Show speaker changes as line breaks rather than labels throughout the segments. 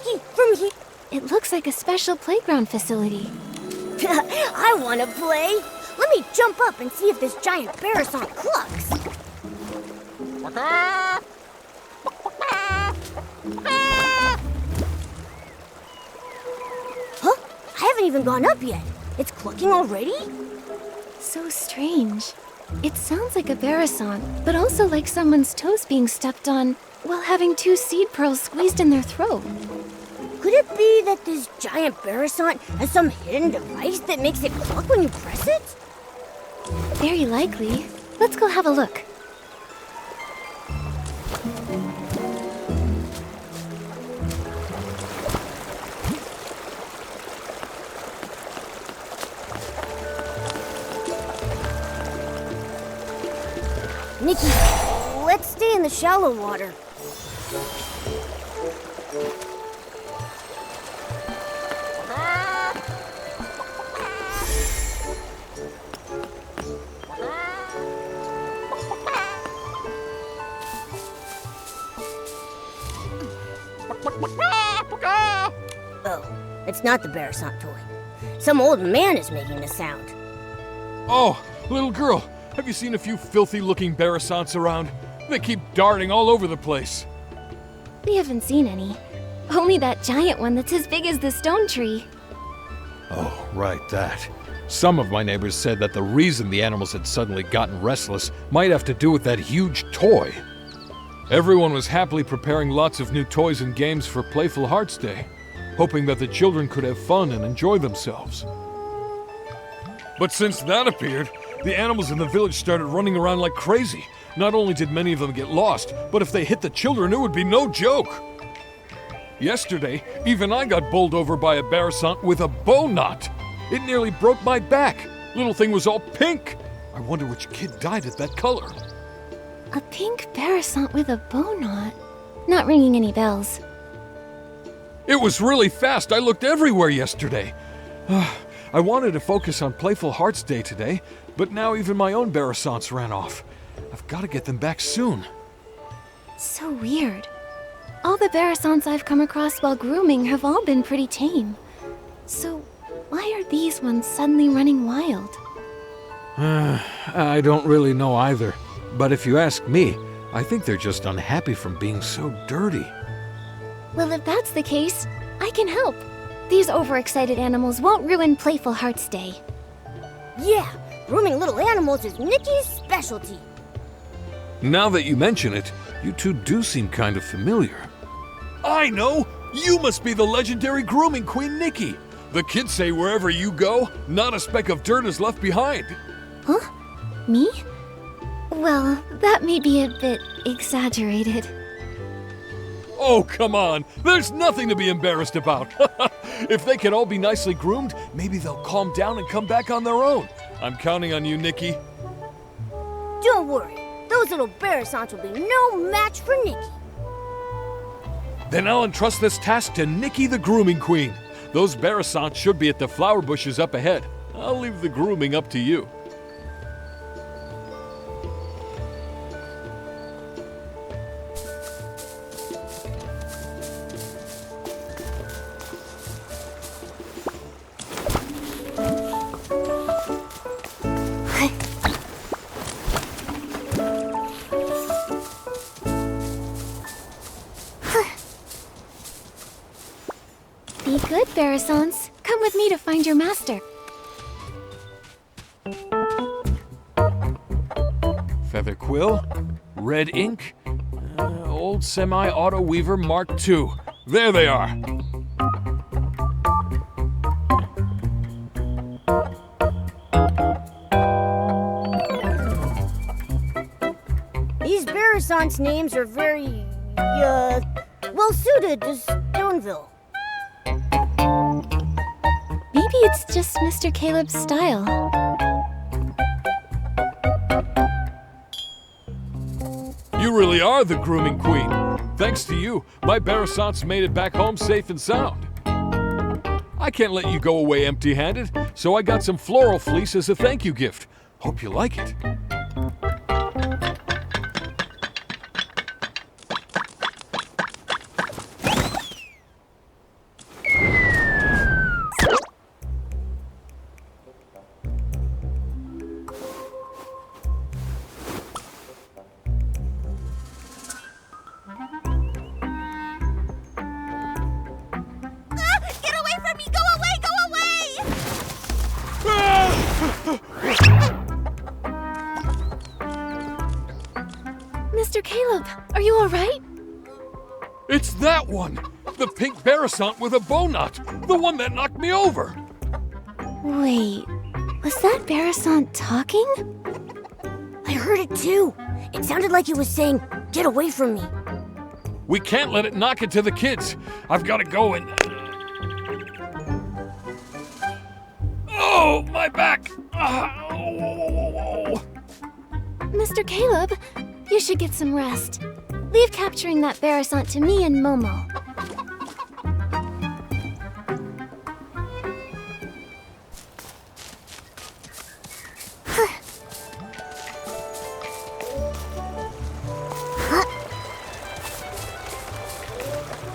Nikki, from here...
It looks like a special playground facility.
I want to play. Let me jump up and see if this giant Barasant clucks. Huh? I haven't even gone up yet. It's clucking already?
So strange. It sounds like a Barasant, but also like someone's toes being stepped on while having 2 seed pearls squeezed in their throat.
Could it be that this giant Barasant has some hidden device that makes it cluck when you press it?
Very likely. Let's go have a look.
Nikki, let's stay in the shallow water. Oh, it's not the Barasant toy. Some old man is making the sound.
Oh, little girl, have you seen a few filthy-looking Barasants around? They keep darting all over the place.
We haven't seen any. Only that giant one that's as big as the stone tree.
Oh, right, that. Some of my neighbors said that the reason the animals had suddenly gotten restless might have to do with that huge toy.
Everyone was happily preparing lots of new toys and games for Playful Hearts Day, hoping that the children could have fun and enjoy themselves. But since that appeared, the animals in the village started running around like crazy. Not only did many of them get lost, but if they hit the children, it would be no joke. Yesterday, even I got bowled over by a Barasant with a bow knot. It nearly broke my back. Little thing was all pink. I wonder which kid dyed it that color.
A pink Barasant with a bow knot. Not ringing any bells.
It was really fast. I looked everywhere yesterday. I wanted to focus on Playful Hearts Day today, but now even my own Barasants ran off. I've got to get them back soon.
So weird. All the Barasants I've come across while grooming have all been pretty tame. So why are these ones suddenly running wild?
I don't really know either. But if you ask me, I think they're just unhappy from being so dirty.
Well, if that's the case, I can help. These overexcited animals won't ruin Playful Hearts Day.
Yeah, grooming little animals is Nikki's specialty.
Now that you mention it,
You two do seem kind of familiar.
I know! You must be the legendary grooming queen Nikki. The kids say wherever you go, not a speck of dirt is left behind.
Huh? Me? Well, that may be a bit exaggerated.
Oh, come on. There's nothing to be embarrassed about. If they can all be nicely groomed, maybe they'll calm down and come back on their own. I'm counting on you, Nikki.
Don't worry. Those little Barasants will be no match for Nikki.
Then I'll entrust this task to Nikki the grooming queen. Those Barasants should be at the flower bushes up ahead. I'll leave the grooming up to you.
Be good, Barasants. Come with me to find your master.
Feather quill, red ink, old semi-auto weaver Mark II. There they are.
These Barasants' names are very, well suited to Stoneville.
Maybe it's just Mr. Caleb's style.
You really are the grooming queen. Thanks to you, my Barasants made it back home safe and sound. I can't let you go away empty-handed, so I got some floral fleece as a thank you gift. Hope you like it.
Caleb, are you all right?
It's that one! The pink Barasant with a bow knot! The one that knocked me over!
Wait, was that Barasant talking?
I heard it too. It sounded like it was saying, "Get away from me."
We can't let it knock into the kids. I've got to go and... Oh, my back! Oh.
Mr. Caleb, you should get some rest. Leave capturing that Barasant to me and Momo.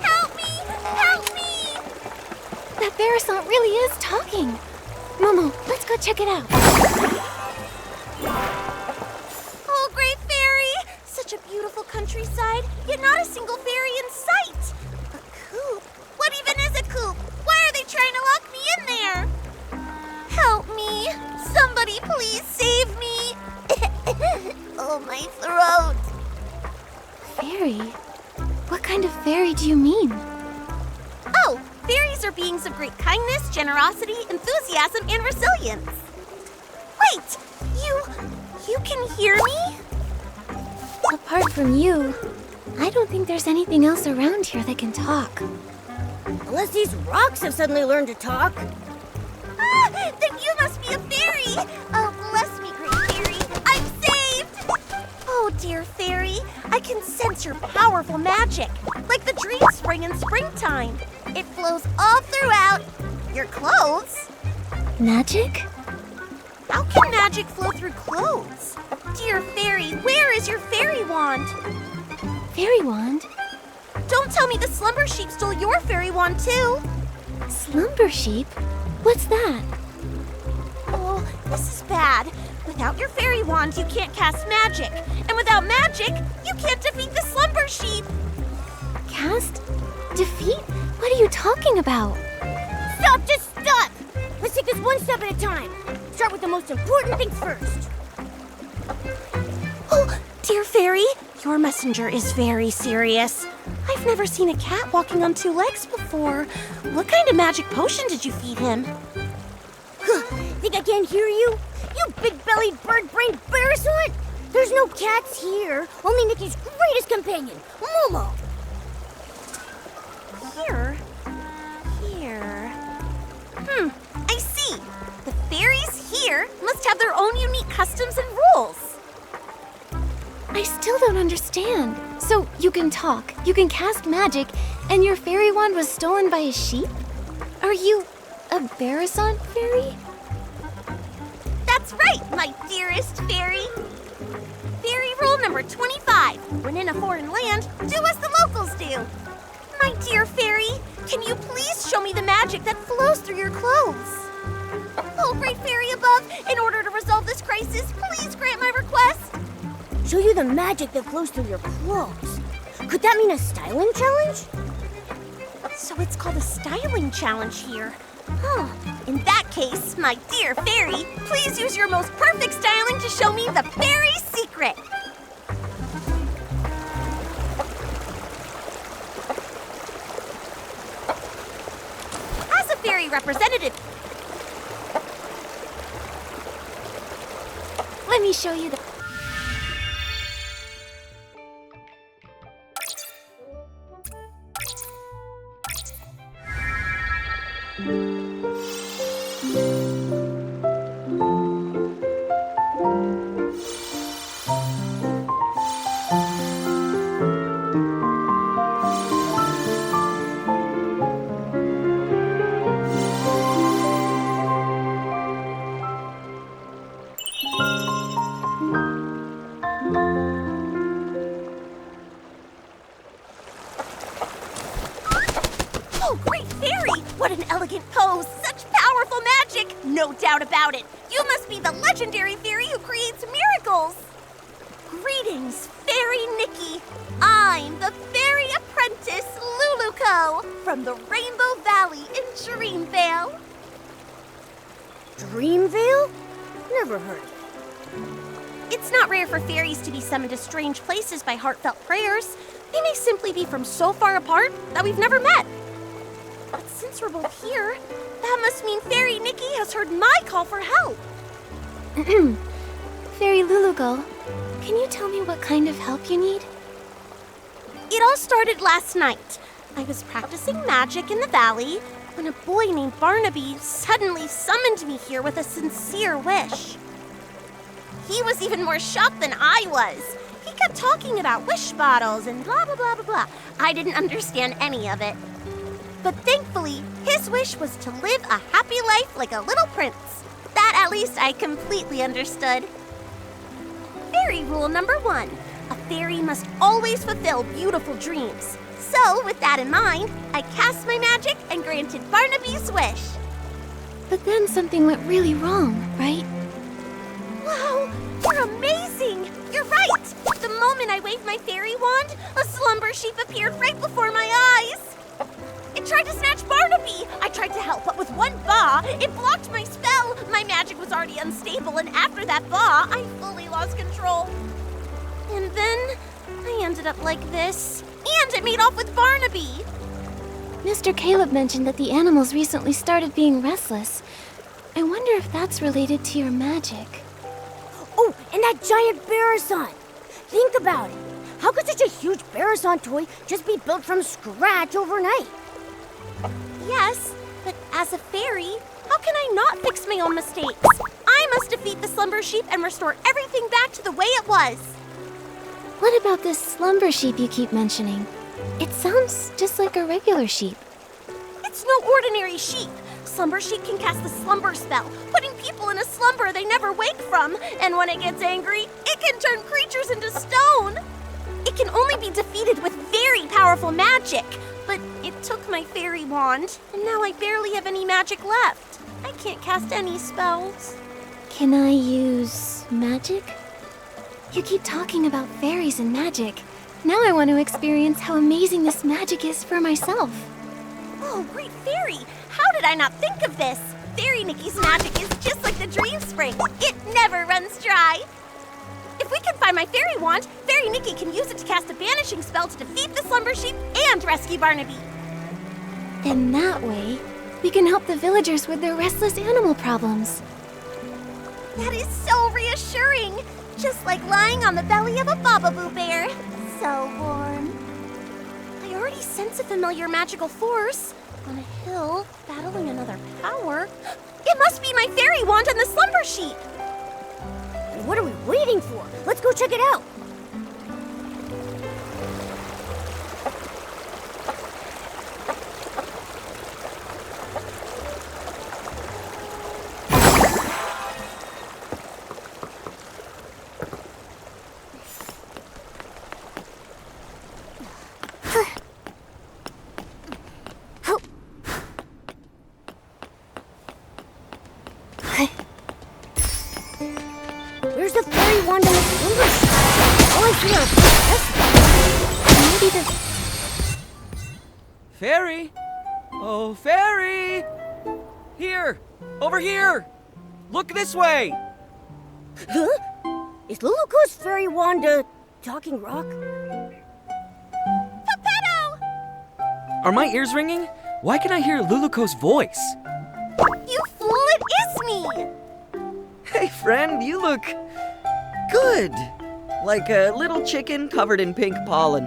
Help me! Help me!
That Barasant really is talking. Momo, let's go check it out.
Oh, great fairy! Such a beautiful countryside, yet not a single fairy in sight. A coop? What even is a coop? Why are they trying to lock me in there? Help me! Somebody please save me! Oh, my throat!
Fairy? What kind of fairy do you mean?
Oh, fairies are beings of great kindness, generosity, enthusiasm, and resilience. Wait, you can hear me?
Apart from you, I don't think there's anything else around here that can talk.
Unless these rocks have suddenly learned to talk. Ah, then you must be a fairy. Oh, bless me, great fairy. I'm saved. Oh, dear fairy, I can sense your powerful magic, like the dream spring in springtime. It flows all throughout your clothes.
Magic?
How can magic flow through clothes? Dear fairy, where is your fairy wand?
Fairy wand?
Don't tell me the slumber sheep stole your fairy wand too.
Slumber sheep? What's that?
Oh, this is bad. Without your fairy wand, you can't cast magic. And without magic, you can't defeat the slumber sheep.
Cast? Defeat? What are you talking about?
Stop, just stop! Let's take this one step at a time. Start with the most important things first. Oh, dear fairy, your messenger is very serious. I've never seen a cat walking on two legs before. What kind of magic potion did you feed him? Think I can't hear you? You big-bellied, bird-brained Barasant! There's no cats here, only Nikki's greatest companion, Momo. Here? I see. The fairies here must have their own unique customs and rules.
I still don't understand. So you can talk, you can cast magic, and your fairy wand was stolen by a sheep? Are you a Barasant fairy?
That's right, my dearest fairy. Fairy rule number 25. When in a foreign land, do as the locals do. My dear fairy, can you please show me the magic that flows through your clothes? Oh, great fairy above, in order to resolve this crisis, please grant my request. Show you the magic that flows through your clothes. Could that mean a styling challenge? So it's called a styling challenge here. Huh. In that case, my dear fairy, please use your most perfect styling to show me the fairy secret. As a fairy representative,
Let me show you the...
oh, great fairy! What an elegant pose! Such powerful magic! No doubt about it! You must be the legendary fairy who creates miracles! Greetings, Fairy Nikki! I'm the fairy apprentice, Luluco, from the Rainbow Valley in Dreamvale. Dreamvale? Never heard of it. It's not rare for fairies to be summoned to strange places by heartfelt prayers. They may simply be from so far apart that we've never met. But since we're both here, that must mean Fairy Nikki has heard my call for help.
Fairy Lulugal, can you tell me what kind of help you need?
It all started last night. I was practicing magic in the valley when a boy named Barnaby suddenly summoned me here with a sincere wish. He was even more shocked than I was. He kept talking about wish bottles and blah, blah, blah, blah, blah. I didn't understand any of it. But thankfully, his wish was to live a happy life like a little prince. That at least I completely understood. Fairy rule number 1. A fairy must always fulfill beautiful dreams. So, with that in mind, I cast my magic and granted Barnaby's wish.
But then something went really wrong, right?
Wow, you're amazing! You're right! The moment I waved my fairy wand, a slumber sheep appeared right before my eyes. It tried to snatch Barnaby. I tried to help, but with one ba, it blocked my spell. My magic was already unstable, and after that ba, I fully lost control. And then I ended up like this. And it made off with Barnaby.
Mr. Caleb mentioned that the animals recently started being restless. I wonder if that's related to your magic.
Oh, and that giant Barrison! Think about it. How could such a huge Barrison toy just be built from scratch overnight?
Yes, but as a fairy, how can I not fix my own mistakes? I must defeat the slumber sheep and restore everything back to the way it was.
What about this slumber sheep you keep mentioning? It sounds just like a regular sheep.
It's no ordinary sheep. Slumber sheep can cast the slumber spell, putting people in a slumber they never wake from. And when it gets angry, it can turn creatures into stone. It can only be defeated with very powerful magic. But it took my fairy wand, and now I barely have any magic left. I can't cast any spells.
Can I use magic? You keep talking about fairies and magic. Now I want to experience how amazing this magic is for myself.
Oh, great fairy! How did I not think of this? Fairy Nikki's magic is just like the dream spring. It never runs dry. If we can find my fairy wand, Fairy Nikki can use it to cast a banishing spell to defeat the slumber sheep and rescue Barnaby.
Then that way, we can help the villagers with their restless animal problems.
That is so reassuring. Just like lying on the belly of a Bababoo bear. So warm. I already sense a familiar magical force. On a hill, battling another power. It must be my fairy wand and the slumber sheep.
What are we waiting for? Let's go check it out. Where's the fairy wand and the slumber sheep? All I see are maybe the...
Fairy? Oh, Fairy! Here! Over here! Look this way!
Huh? Is Luluko's fairy wand a talking rock?
Geppetto!
Are my ears ringing? Why can I hear Luluko's voice?
You fool, it is me!
Hey, friend, you look good. Like a little chicken covered in pink pollen.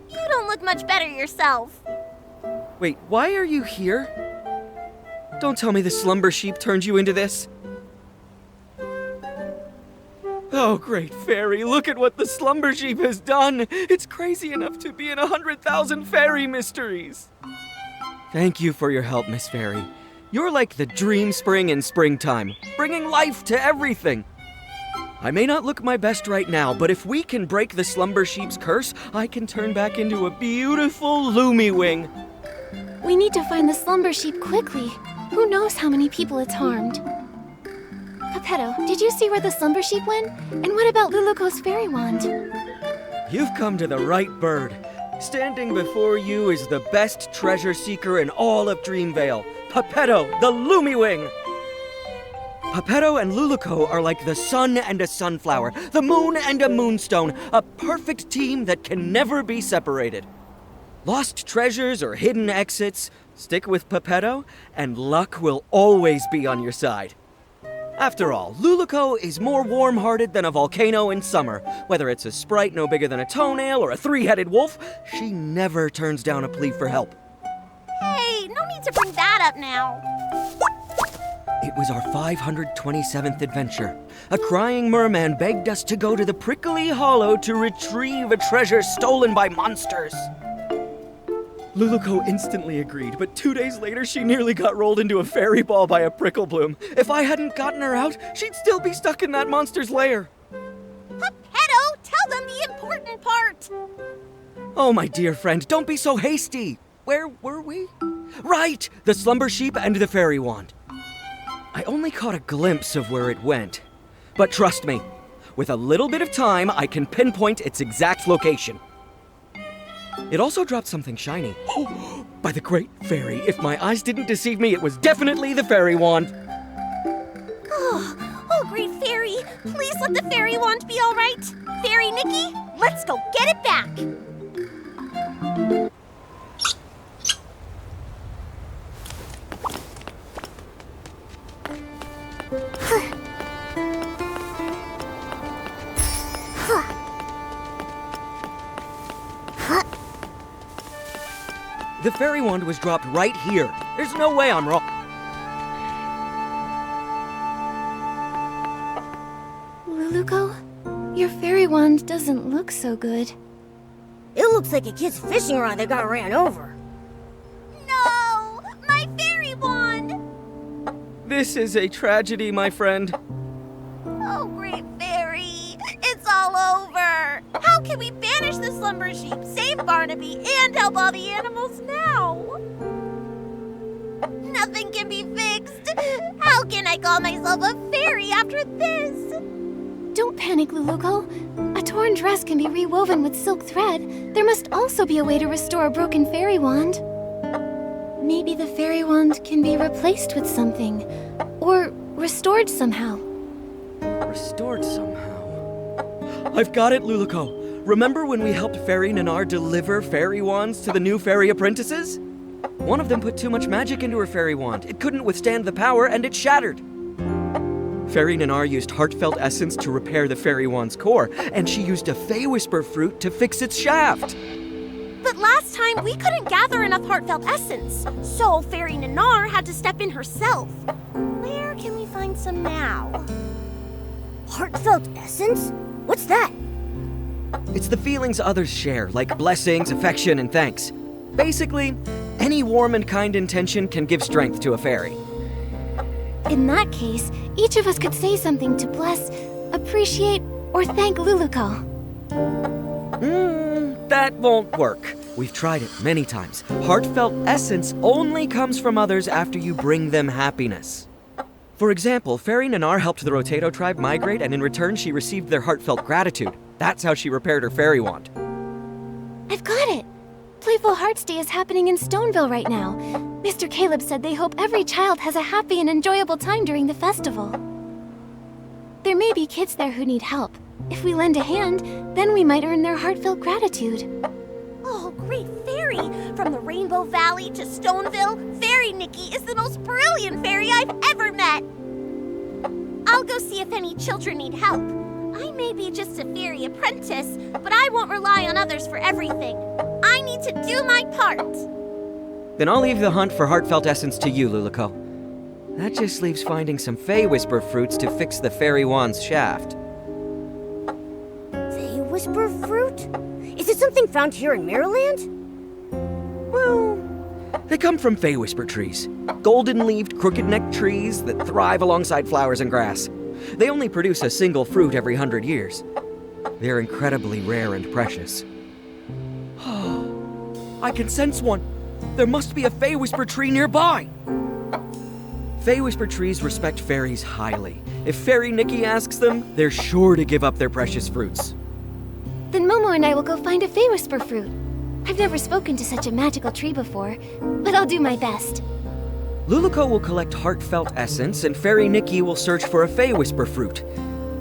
You don't look much better yourself.
Wait, why are you here? Don't tell me the slumber sheep turned you into this. Oh, great fairy, look at what the slumber sheep has done. It's crazy enough to be in 100,000 fairy mysteries. Thank you for your help, Miss Fairy. You're like the dream spring in springtime, bringing life to everything. I may not look my best right now, but if we can break the slumber sheep's curse, I can turn back into a beautiful Lumi-wing.
We need to find the slumber sheep quickly. Who knows how many people it's harmed? Geppetto, did you see where the slumber sheep went? And what about Luluko's fairy wand?
You've come to the right bird. Standing before you is the best treasure seeker in all of Dreamvale, Geppetto, the Lumi-wing. Pepetto and Luluco are like the sun and a sunflower, the moon and a moonstone, a perfect team that can never be separated. Lost treasures or hidden exits, stick with Pepetto, and luck will always be on your side. After all, Luluco is more warm-hearted than a volcano in summer. Whether it's a sprite no bigger than a toenail or a three-headed wolf, she never turns down a plea for help.
Hey, no need to bring that up now.
It was our 527th adventure. A crying merman begged us to go to the prickly hollow to retrieve a treasure stolen by monsters. Luluco instantly agreed, but 2 days later she nearly got rolled into a fairy ball by a prickle bloom. If I hadn't gotten her out, she'd still be stuck in that monster's lair.
Pepetto, tell them the important part.
Oh, my dear friend, don't be so hasty. Where were we? Right, the slumber sheep and the fairy wand. I only caught a glimpse of where it went. But trust me, with a little bit of time, I can pinpoint its exact location. It also dropped something shiny. Oh, by the great fairy, if my eyes didn't deceive me, it was definitely the fairy wand.
Oh, great fairy, please let the fairy wand be all right. Fairy Nikki, let's go get it back.
The fairy wand was dropped right here. There's no way I'm wrong.
Luluco, your fairy wand doesn't look so good.
It looks like a kid's fishing rod that got ran over.
No, my fairy wand.
This is a tragedy, my friend.
Oh, great fairy, it's all over. How can we banish the slumber sheep, save Barnaby, and help all the animals now? Nothing can be fixed. How can I call myself a fairy after this?
Don't panic, Luluco. A torn dress can be rewoven with silk thread. There must also be a way to restore a broken fairy wand. Maybe the fairy wand can be replaced with something. Or restored somehow.
Restored somehow. I've got it, Luluco. Remember when we helped Fairy Nanar deliver fairy wands to the new fairy apprentices? One of them put too much magic into her fairy wand. It couldn't withstand the power, and it shattered. Fairy Nanar used heartfelt essence to repair the fairy wand's core, and she used a Fey Whisper fruit to fix its shaft.
But last time, we couldn't gather enough heartfelt essence, so Fairy Nanar had to step in herself. Where can we find some now?
Heartfelt essence? What's that?
It's the feelings others share, like blessings, affection, and thanks. Basically, any warm and kind intention can give strength to a fairy.
In that case, each of us could say something to bless, appreciate, or thank Luluco.
That won't work. We've tried it many times. Heartfelt essence only comes from others after you bring them happiness. For example, Fairy Nanar helped the Rotato tribe migrate, and in return she received their heartfelt gratitude. That's how she repaired her fairy wand.
I've got it! Playful Hearts Day is happening in Stoneville right now. Mr. Caleb said they hope every child has a happy and enjoyable time during the festival. There may be kids there who need help. If we lend a hand, then we might earn their heartfelt gratitude.
Oh, great fairy! From the Rainbow Valley to Stoneville, Fairy Nikki is the most brilliant fairy I've ever met! I'll go see if any children need help. I may be just a fairy apprentice, but I won't rely on others for everything. I need to do my part.
Then I'll leave the hunt for heartfelt essence to you, Luluco. That just leaves finding some Fey Whisper fruits to fix the fairy wand's shaft.
Fey Whisper fruit? Is it something found here in Maryland?
Well, they come from Fey Whisper trees. Golden-leaved, crooked-necked trees that thrive alongside flowers and grass. They only produce a single fruit every 100 years. They're incredibly rare and precious. I can sense one. There must be a Fey Whisper tree nearby. Fey Whisper trees respect fairies highly. If Fairy Nikki asks them, they're sure to give up their precious fruits.
Then Momo and I will go find a Fey Whisper fruit. I've never spoken to such a magical tree before, but I'll do my best.
Luluco will collect heartfelt essence, and Fairy Nikki will search for a Fey Whisper fruit.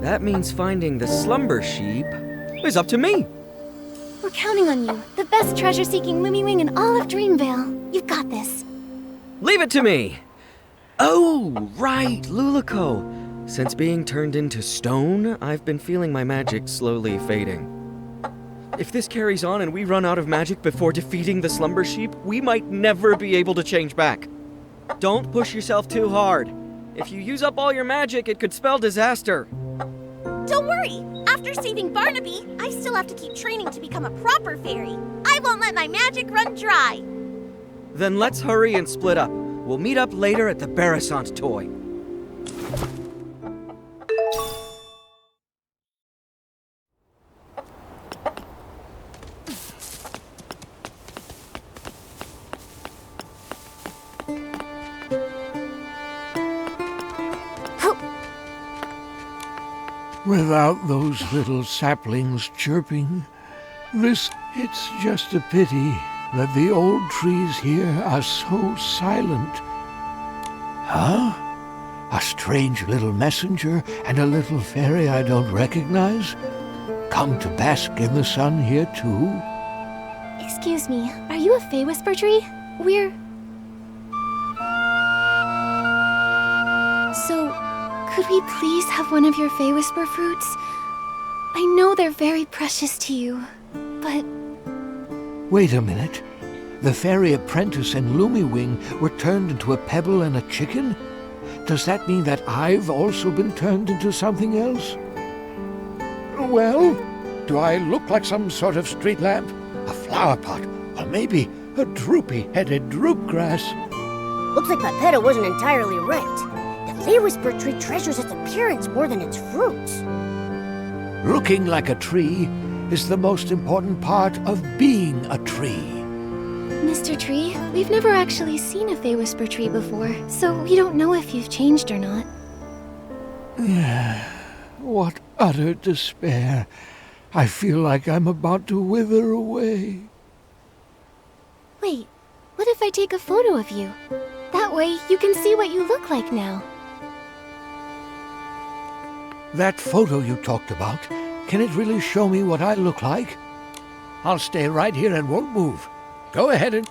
That means finding the slumber sheep is up to me.
We're counting on you, the best treasure-seeking Lumiwing in all of Dreamvale. You've got this.
Leave it to me! Oh, right, Luluco. Since being turned into stone, I've been feeling my magic slowly fading. If this carries on and we run out of magic before defeating the slumber sheep, we might never be able to change back. Don't push yourself too hard. If you use up all your magic, it could spell disaster.
Don't worry. After saving Barnaby, I still have to keep training to become a proper fairy. I won't let my magic run dry.
Then let's hurry and split up. We'll meet up later at the Barasant toy.
Without those little saplings chirping, it's just a pity that the old trees here are so silent. Huh? A strange little messenger and a little fairy I don't recognize? Come to bask in the sun here too?
Excuse me, are you a Fey Whisper tree? So, could we please have one of your Fey Whisper fruits? I know they're very precious to you, but...
Wait a minute. The fairy apprentice and Lumiwing were turned into a pebble and a chicken? Does that mean that I've also been turned into something else? Well, do I look like some sort of street lamp? A flower pot? Or maybe a droopy-headed droopgrass?
Looks like Pepetta wasn't entirely right. The Fey Whisper tree treasures its appearance more than its fruits.
Looking like a tree is the most important part of being a tree.
Mr. Tree, we've never actually seen a Fey Whisper tree before, so we don't know if you've changed or not.
What utter despair. I feel like I'm about to wither away.
Wait, what if I take a photo of you? That way you can see what you look like now.
That photo you talked about, can it really show me what I look like? I'll stay right here and won't move. Go ahead and...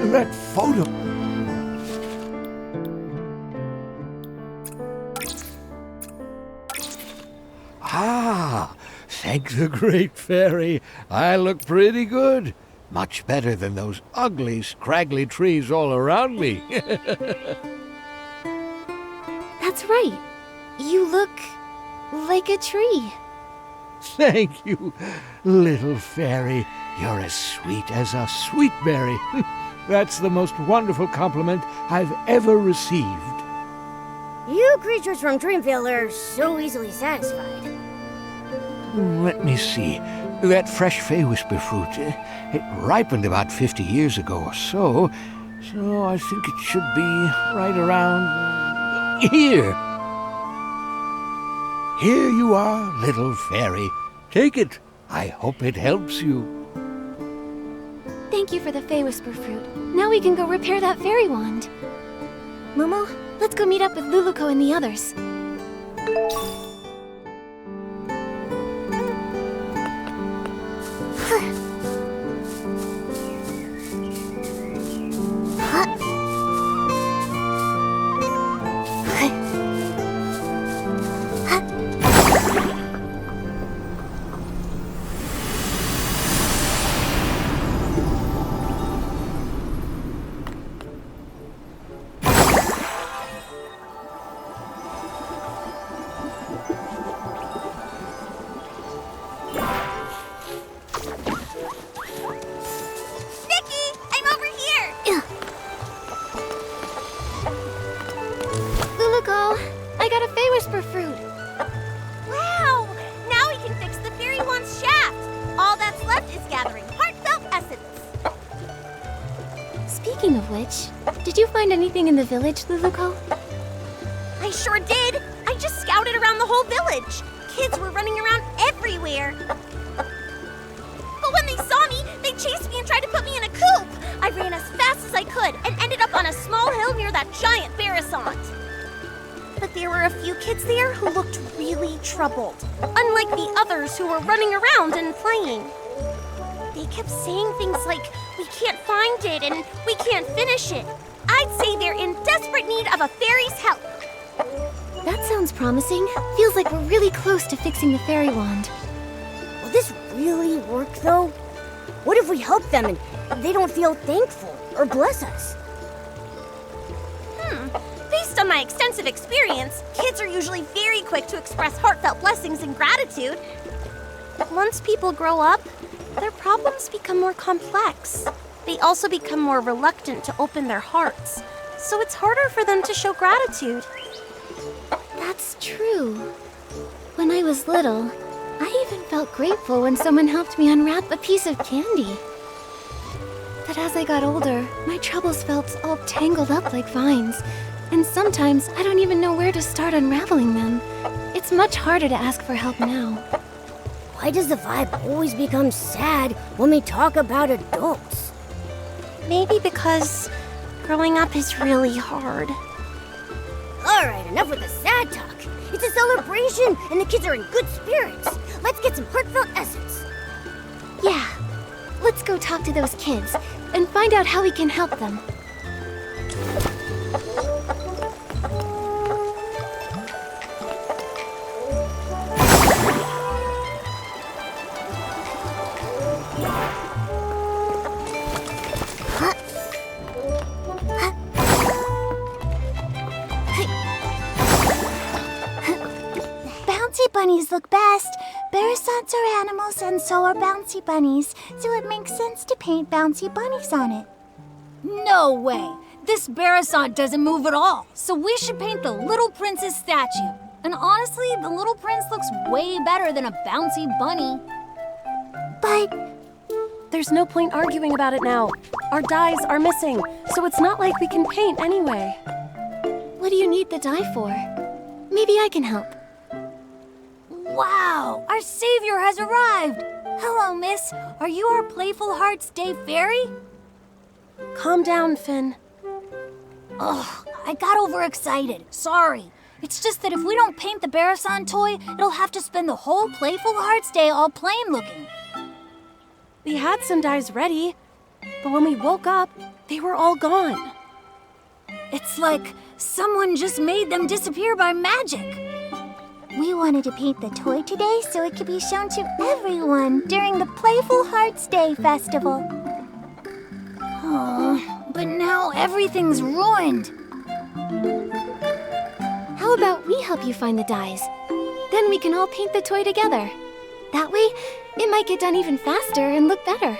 That photo... Ah, thank the Great Fairy. I look pretty good. Much better than those ugly, scraggly trees all around me.
That's right. You look like a tree.
Thank you, little fairy. You're as sweet as a sweet berry. That's the most wonderful compliment I've ever received.
You creatures from Dreamvale are so easily satisfied.
Let me see. That fresh Fey Whisper fruit, it ripened about 50 years ago or so. So I think it should be right around here. Here you are, little fairy. Take it. I hope it helps you.
Thank you for the Fey Whisper fruit. Now we can go repair that fairy wand. Momo, let's go meet up with Luluco and the others. Speaking of which, did you find anything in the village, Luluko?
I sure did. I just scouted around the whole village. Kids were running around everywhere. But when they saw me, they chased me and tried to put me in a coop. I ran as fast as I could and ended up on a small hill near that giant Barasant. But there were a few kids there who looked really troubled, unlike the others who were running around and playing. They kept saying things like, "We can't find it," and "We can't finish it." I'd say they're in desperate need of a fairy's help.
That sounds promising. Feels like we're really close to fixing the fairy wand.
Will this really work, though? What if we help them and they don't feel thankful or bless us?
Based on my extensive experience, kids are usually very quick to express heartfelt blessings and gratitude. Once people grow up, their problems become more complex. They also become more reluctant to open their hearts, so it's harder for them to show gratitude.
That's true. When I was little, I even felt grateful when someone helped me unwrap a piece of candy. But as I got older, my troubles felt all tangled up like vines, and sometimes I don't even know where to start unraveling them. It's much harder to ask for help now.
Why does the vibe always become sad when we talk about adults?
Maybe because growing up is really hard.
All right, enough with the sad talk. It's a celebration, and the kids are in good spirits. Let's get some heartfelt essence.
Yeah, let's go talk to those kids and find out how we can help them.
Bouncy bunnies look best. Barasants are animals and so are bouncy bunnies, so it makes sense to paint bouncy bunnies on it.
No way! This Barasant doesn't move at all, so we should paint the little prince's statue. And honestly, the little prince looks way better than a bouncy bunny.
But
There's no point arguing about it now. Our dyes are missing, so it's not like we can paint anyway.
What do you need the dye for? Maybe I can help.
Wow! Our savior has arrived! Hello, miss. Are you our Playful Hearts Day fairy?
Calm down, Finn.
Ugh, I got overexcited. Sorry. It's just that if we don't paint the Barasant toy, it'll have to spend the whole Playful Hearts Day all plain looking.
We had some dyes ready, but when we woke up, they were all gone.
It's like someone just made them disappear by magic.
we wanted to paint the toy today so it could be shown to everyone during the Playful Hearts Day festival.
Oh, but now everything's ruined.
How about we help you find the dyes? Then we can all paint the toy together. That way, it might get done even faster and look better.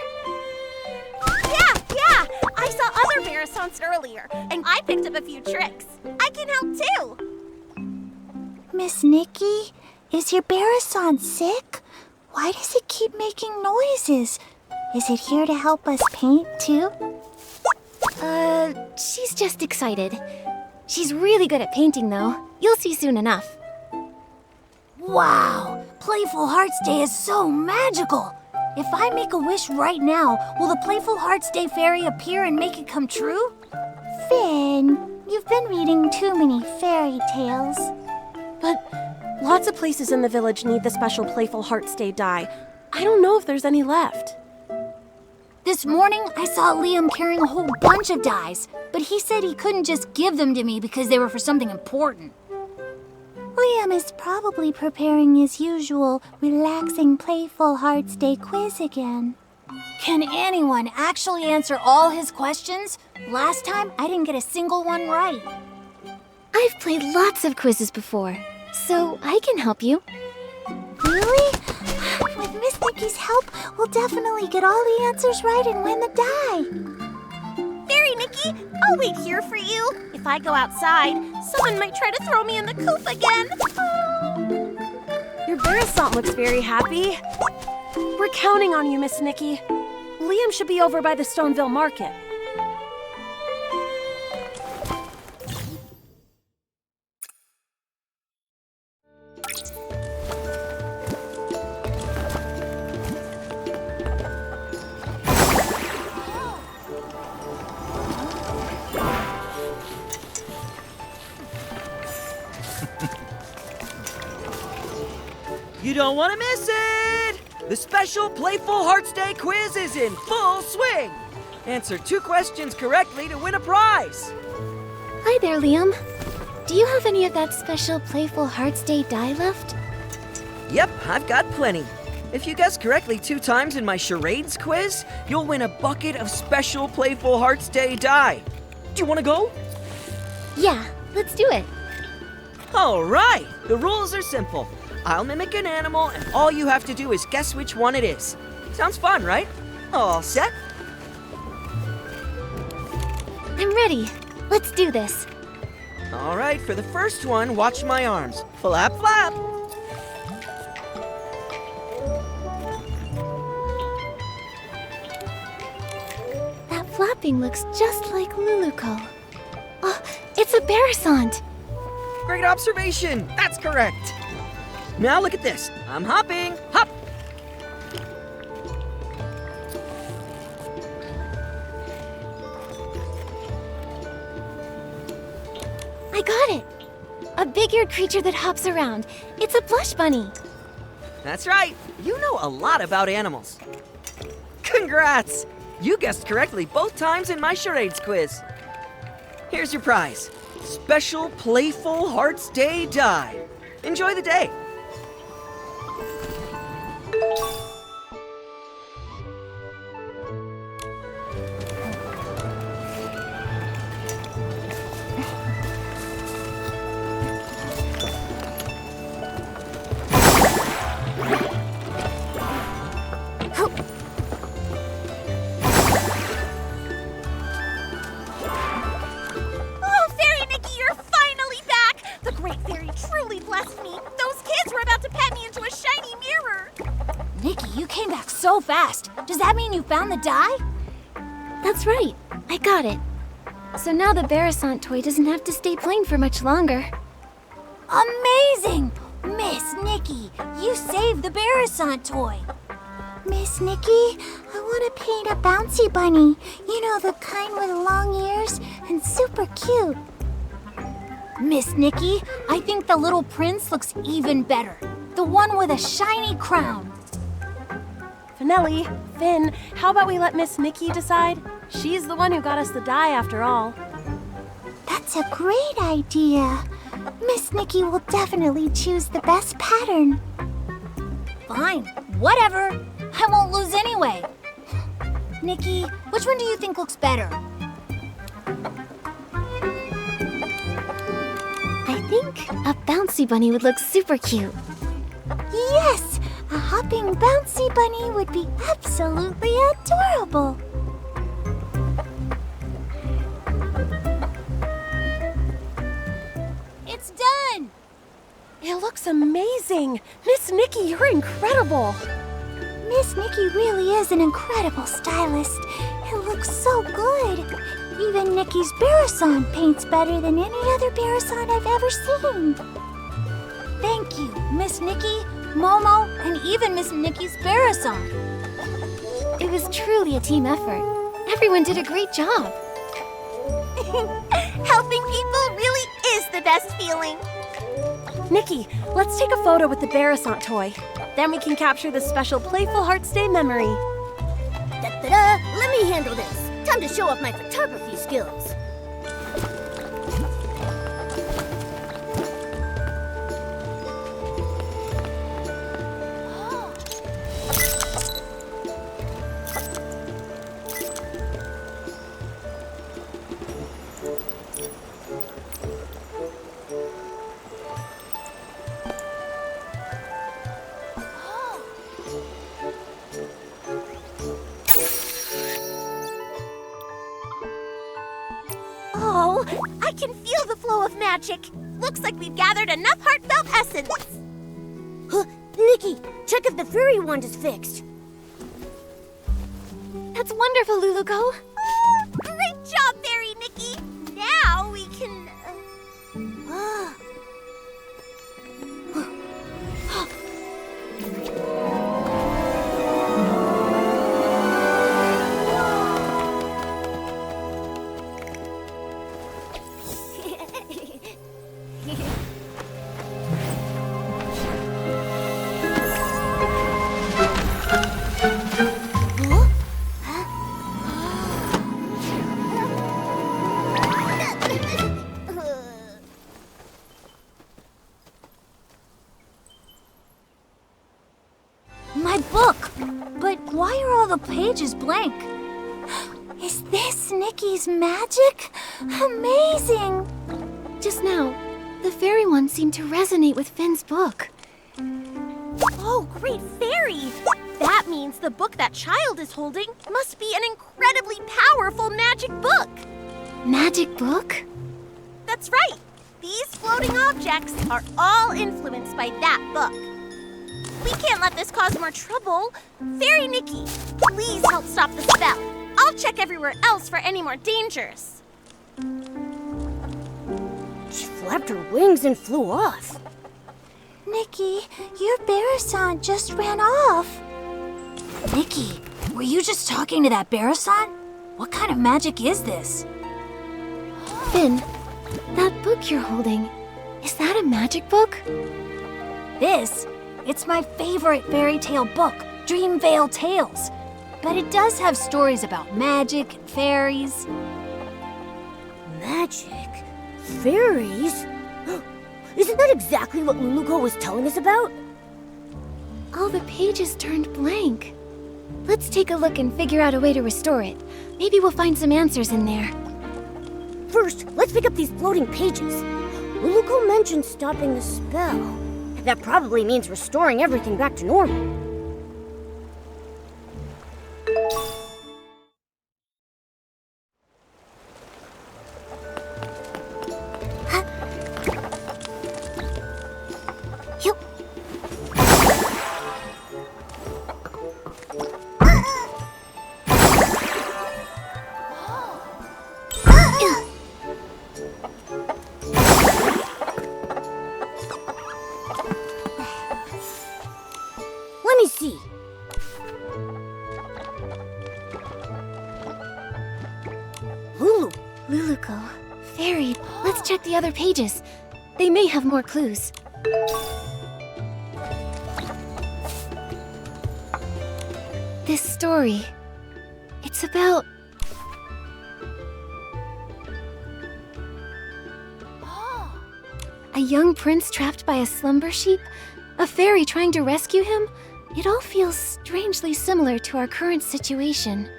Yeah! I saw other Barasants earlier, and I picked up a few tricks. I can help too.
Miss Nikki, is your Barasant sick? Why does it keep making noises? Is it here to help us paint too?
She's just excited. She's really good at painting, though. You'll see soon enough.
Wow! Playful Hearts Day is so magical! If I make a wish right now, will the Playful Hearts Day fairy appear and make it come true?
Finn, you've been reading too many fairy tales.
But lots of places in the village need the special Playful Hearts Day dye. I don't know if there's any left.
This morning, I saw Liam carrying a whole bunch of dyes, but he said he couldn't just give them to me because they were for something important.
Liam is probably preparing his usual relaxing Playful Hearts Day quiz again.
Can anyone actually answer all his questions? Last time, I didn't get a single one right.
I've played lots of quizzes before, so I can help you.
Really? With Miss Nikki's help, we'll definitely get all the answers right and win the dye.
Fairy Nikki, I'll wait here for you. If I go outside, someone might try to throw me in the coop again.
Your Barasant looks very happy. We're counting on you, Miss Nikki. Liam should be over by the Stoneville Market.
don't want to miss it! The special Playful Hearts Day quiz is in full swing! Answer 2 questions correctly to win a prize!
Hi there, Liam. Do you have any of that special Playful Hearts Day dye left?
Yep, I've got plenty. If you guess correctly 2 times in my charades quiz, you'll win a bucket of special Playful Hearts Day dye. Do you want to go?
Yeah, let's do it.
All right, the rules are simple. I'll mimic an animal, and all you have to do is guess which one it is. Sounds fun, right? All set?
I'm ready. Let's do this.
All right, for the first one, watch my arms. Flap, flap.
That flapping looks just like Luluco. Oh, it's a Barasant.
Great observation. That's correct. Now look at this. I'm hopping. Hop.
I got it. A big-eared creature that hops around. It's a plush bunny.
That's right. You know a lot about animals. Congrats! You guessed correctly both times in my charades quiz. Here's your prize. Special Playful Hearts Day dye. Enjoy the day.
Oh, Fairy Nikki, you're finally back! The Great Fairy truly blessed me. Those kids were about to pet me into a shiny mirror.
Nikki, you came back so fast. Does that mean you found the dye?
That's right. I got it. So now the Barasant toy doesn't have to stay plain for much longer.
Amazing! Miss Nikki, you saved the Barasant toy.
Miss Nikki, I want to paint a bouncy bunny. You know, the kind with long ears and super cute.
Miss Nikki, I think the little prince looks even better. The one with a shiny crown.
Finelli, Finn, how about we let Miss Nikki decide? She's the one who got us the dye after all.
That's a great idea. Miss Nikki will definitely choose the best pattern.
Fine, whatever. I won't lose anyway. Nikki, which one do you think looks better?
I think a bouncy bunny would look super cute.
Yes, a hopping bouncy bunny would be absolutely adorable.
It's done!
It looks amazing. Miss Nikki, you're incredible.
Miss Nikki really is an incredible stylist. It looks so good. Even Nikki's Barasant paints better than any other Barasant I've ever seen.
Thank you, Miss Nikki, Momo, and even Miss Nikki's Barasant.
It was truly a team effort. Everyone did a great job.
Helping people really is the best feeling.
Nikki, let's take a photo with the Barasant toy. Then we can capture the special Playful Hearts Day memory.
Da-da-da! Let me handle this. Time to show off my photography skills.
Oh, I can feel the flow of magic. Looks like we've gathered enough heartfelt essence.
Huh, Nikki, check if the fairy wand is fixed.
That's wonderful, Luluco.
Great job, Fairy Nikki. Now we can...
my book. But why are all the pages blank?
Is this Nikki's magic? Amazing!
Just now, the fairy one seemed to resonate with Finn's book.
Oh, great fairy! That means the book that child is holding must be an incredibly powerful magic book.
Magic book?
That's right. These floating objects are all influenced by that book. We can't let this cause more trouble. Fairy Nikki, please help stop the spell. I'll check everywhere else for any more dangers.
She flapped her wings and flew off.
Nikki, your Barasant just ran off.
Nikki, were you just talking to that Barasant? What kind of magic is this?
Finn, that book you're holding, is that a magic book?
It's my favorite fairy tale book, Dreamvale Tales. But it does have stories about magic and fairies.
Magic? Fairies? Isn't that exactly what Luluko was telling us about?
All the pages turned blank. Let's take a look and figure out a way to restore it. Maybe we'll find some answers in there.
First, let's pick up these floating pages. Luluko mentioned stopping the spell. That probably means restoring everything back to normal. Let me see.
Luluko, fairy, let's check the other pages. They may have more clues. This story, it's about... a young prince trapped by a slumber sheep, a fairy trying to rescue him. It all feels strangely similar to our current situation.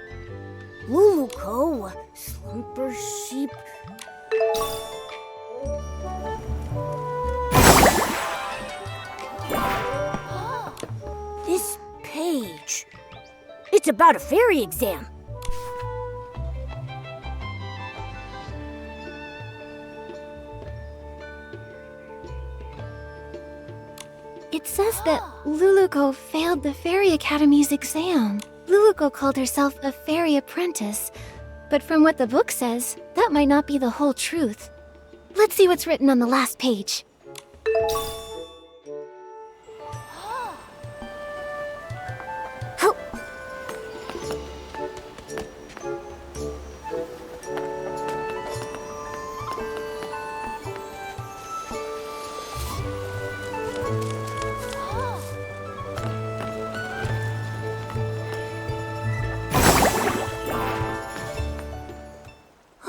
Luluko, slumber sheep. This page. It's about a fairy exam.
It says that Luluko failed the Fairy Academy's exam. Luluko called herself a fairy apprentice, but from what the book says, that might not be the whole truth. Let's see what's written on the last page. Oh.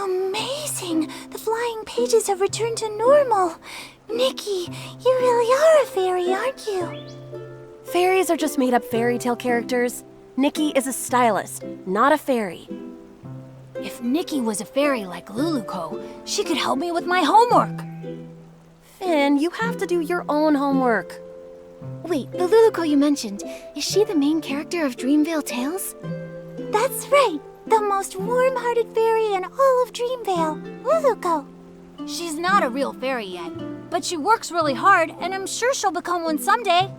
Amazing! The flying pages have returned to normal. Nikki, you really are a fairy, aren't you?
Fairies are just made-up fairy tale characters. Nikki is a stylist, not a fairy.
If Nikki was a fairy like Luluko, she could help me with my homework.
Finn, you have to do your own homework.
Wait, the Luluko you mentioned, is she the main character of Dreamvale Tales?
That's right. The most warm-hearted fairy in all of Dreamvale, Luluko.
She's not a real fairy yet, but she works really hard, and I'm sure she'll become one someday.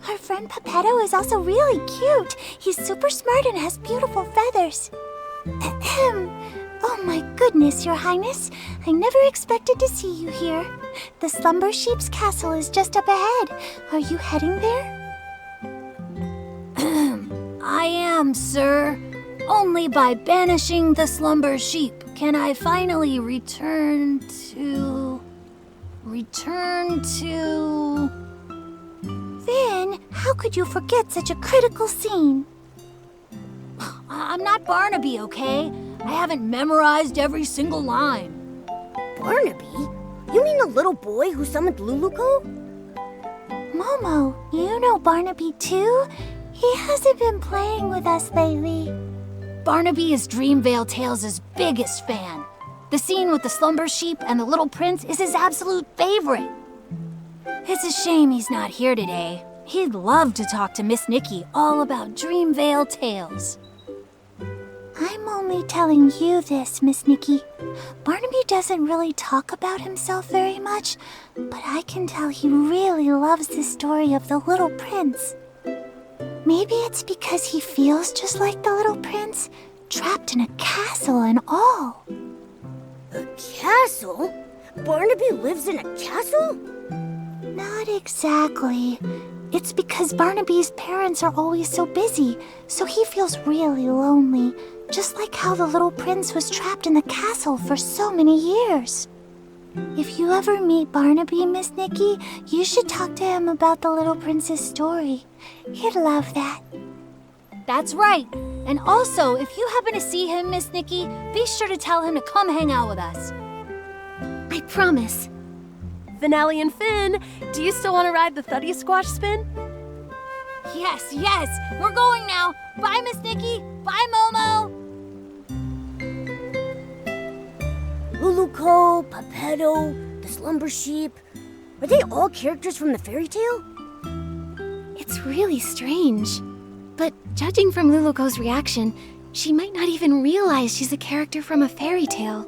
Her friend Pepetto is also really cute. He's super smart and has beautiful feathers. Ahem. Oh my goodness, Your Highness. I never expected to see you here. The Slumber Sheep's castle is just up ahead. Are you heading there?
I am, sir. Only by banishing the slumber sheep can I finally return to...
Finn, how could you forget such a critical scene?
I'm not Barnaby, okay? I haven't memorized every single line.
Barnaby? You mean the little boy who summoned Luluko?
Momo, you know Barnaby too? He hasn't been playing with us lately.
Barnaby is Dreamvale Tales' biggest fan. The scene with the slumber sheep and the little prince is his absolute favorite. It's a shame he's not here today. He'd love to talk to Miss Nikki all about Dreamvale Tales.
I'm only telling you this, Miss Nikki. Barnaby doesn't really talk about himself very much, but I can tell he really loves the story of the little prince. Maybe it's because he feels just like the little prince, trapped in a castle and all.
A castle? Barnaby lives in a castle?
Not exactly. It's because Barnaby's parents are always so busy, so he feels really lonely, just like how the little prince was trapped in the castle for so many years. If you ever meet Barnaby, Miss Nikki, you should talk to him about the little prince's story. He'd love that.
That's right. And also, if you happen to see him, Miss Nikki, be sure to tell him to come hang out with us.
I promise. Finale and Finn, do you still want to ride the Thuddy Squash spin?
Yes, yes, we're going now. Bye, Miss Nikki. Bye, Momo.
Luluco, Pepetto, the Slumber Sheep. Are they all characters from the fairy tale?
It's really strange. But judging from Luluco's reaction, she might not even realize she's a character from a fairy tale.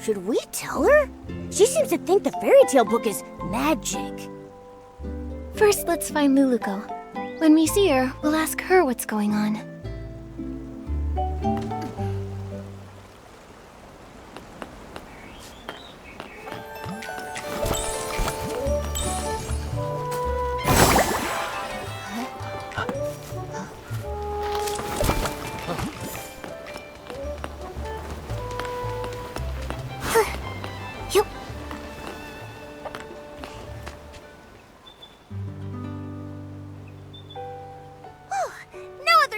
Should we tell her? She seems to think the fairy tale book is magic.
First, let's find Luluco. When we see her, we'll ask her what's going on.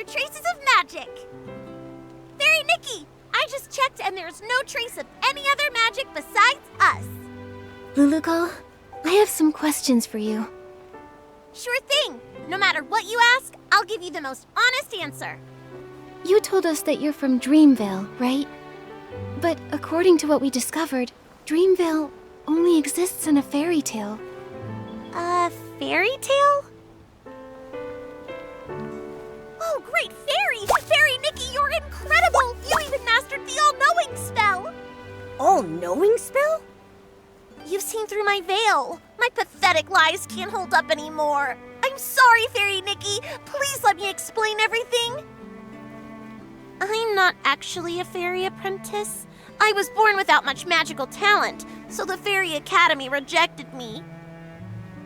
Traces of magic! Fairy Nikki, I just checked and there's no trace of any other magic besides us.
Luluco, I have some questions for you.
Sure thing. No matter what you ask, I'll give you the most honest answer.
You told us that you're from Dreamvale, right? But according to what we discovered, Dreamvale only exists in a fairy tale.
A fairy tale? Oh, great fairy! Fairy Nikki, you're incredible! You even mastered the all-knowing spell!
All-knowing spell?
You've seen through my veil. My pathetic lies can't hold up anymore. I'm sorry, Fairy Nikki. Please let me explain everything. I'm not actually a fairy apprentice. I was born without much magical talent, so the Fairy Academy rejected me.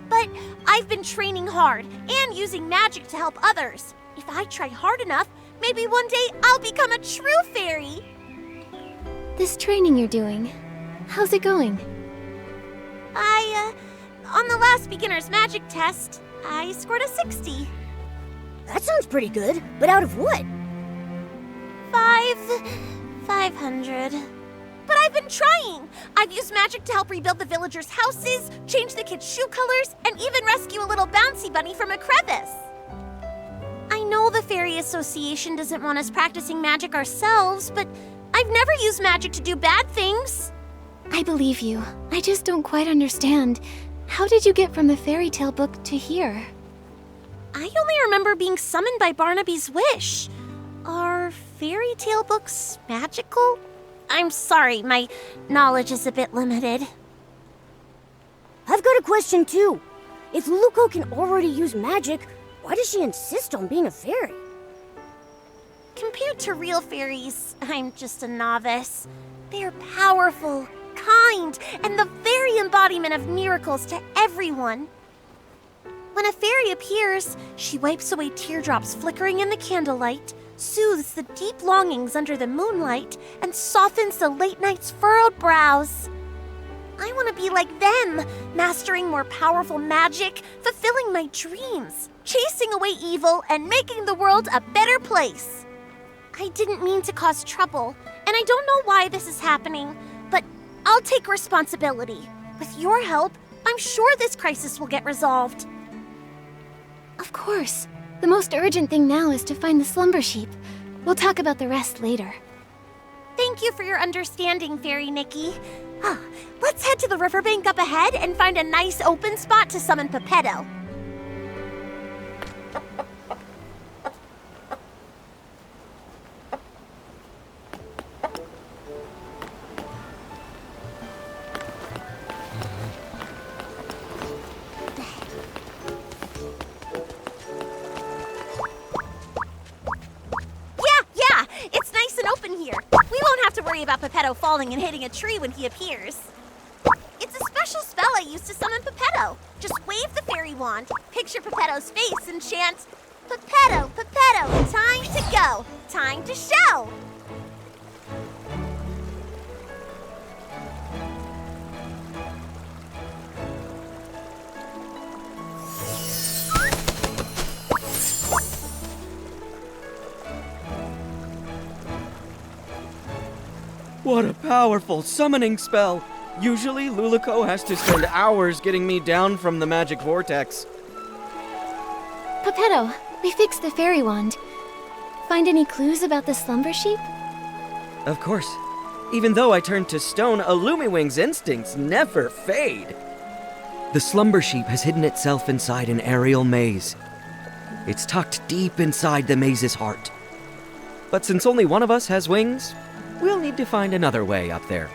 But I've been training hard and using magic to help others. If I try hard enough, maybe one day I'll become a true fairy.
This training you're doing, how's it going?
On the last beginner's magic test, I scored a 60.
That sounds pretty good, but out of what?
500. But I've been trying. I've used magic to help rebuild the villagers' houses, change the kids' shoe colors, and even rescue a little bouncy bunny from a crevice. I know the Fairy Association doesn't want us practicing magic ourselves, but I've never used magic to do bad things.
I believe you. I just don't quite understand. How did you get from the fairy tale book to here?
I only remember being summoned by Barnaby's wish. Are fairy tale books magical? I'm sorry, my knowledge is a bit limited.
I've got a question too. If Luluco can already use magic, why does she insist on being a fairy?
Compared to real fairies, I'm just a novice. They're powerful, kind, and the very embodiment of miracles to everyone. When a fairy appears, she wipes away teardrops flickering in the candlelight, soothes the deep longings under the moonlight, and softens the late night's furrowed brows. I want to be like them, mastering more powerful magic, fulfilling my dreams, chasing away evil, and making the world a better place. I didn't mean to cause trouble, and I don't know why this is happening, but I'll take responsibility. With your help, I'm sure this crisis will get resolved.
Of course. The most urgent thing now is to find the slumber sheep. We'll talk about the rest later.
Thank you for your understanding, Fairy Nikki. Let's head to the riverbank up ahead and find a nice open spot to summon Pepetto. Yeah, it's nice and open here. We won't have to worry about Pepetto falling and hitting a tree when he appears. It's a special spell I use to summon Pepetto. Just wave the fairy wand, picture Pepetto's face, and chant, Pepetto, Pepetto, time to go, time to show.
What a powerful summoning spell! Usually, Lulico has to spend hours getting me down from the magic vortex.
Pepetto, we fixed the fairy wand. Find any clues about the slumber sheep?
Of course. Even though I turned to stone, Illumiwing's instincts never fade. The slumber sheep has hidden itself inside an aerial maze. It's tucked deep inside the maze's heart. But since only one of us has wings, we'll need to find another way up there.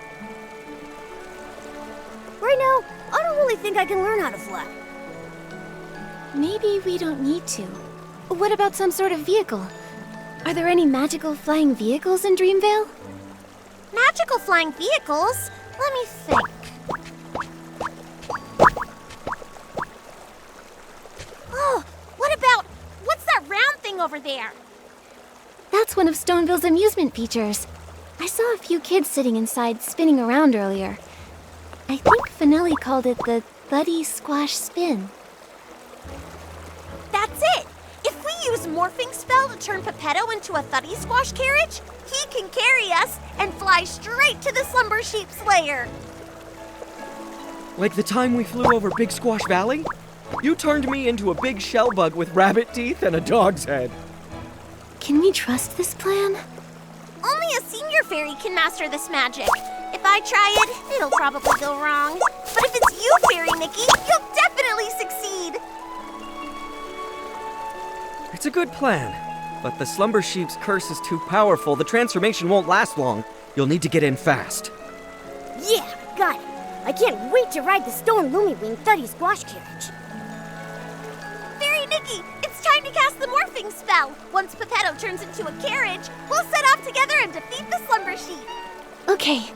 Right now, I don't really think I can learn how to fly.
Maybe we don't need to. What about some sort of vehicle? Are there any magical flying vehicles in Dreamvale?
Magical flying vehicles? Let me think. Oh, what's that round thing over there?
That's one of Stoneville's amusement features. I saw a few kids sitting inside spinning around earlier. I think Finelli called it the Thuddy Squash Spin.
That's it! If we use Morphing Spell to turn Pepetto into a Thuddy Squash carriage, he can carry us and fly straight to the Slumber Sheep's lair.
Like the time we flew over Big Squash Valley? You turned me into a big shell bug with rabbit teeth and a dog's head.
Can we trust this plan?
Only a senior fairy can master this magic. If I try it, it'll probably go wrong. But if it's you, Fairy Nikki, you'll definitely succeed.
It's a good plan, but the Slumber Sheep's curse is too powerful. The transformation won't last long. You'll need to get in fast.
Yeah, got it. I can't wait to ride the Stone Lumiwing Thuddy Squash carriage.
Fairy Nikki, it's time to cast the Morphing Spell. Once Pepetto turns into a carriage, we'll set off together and defeat the Slumber Sheep.
Okay.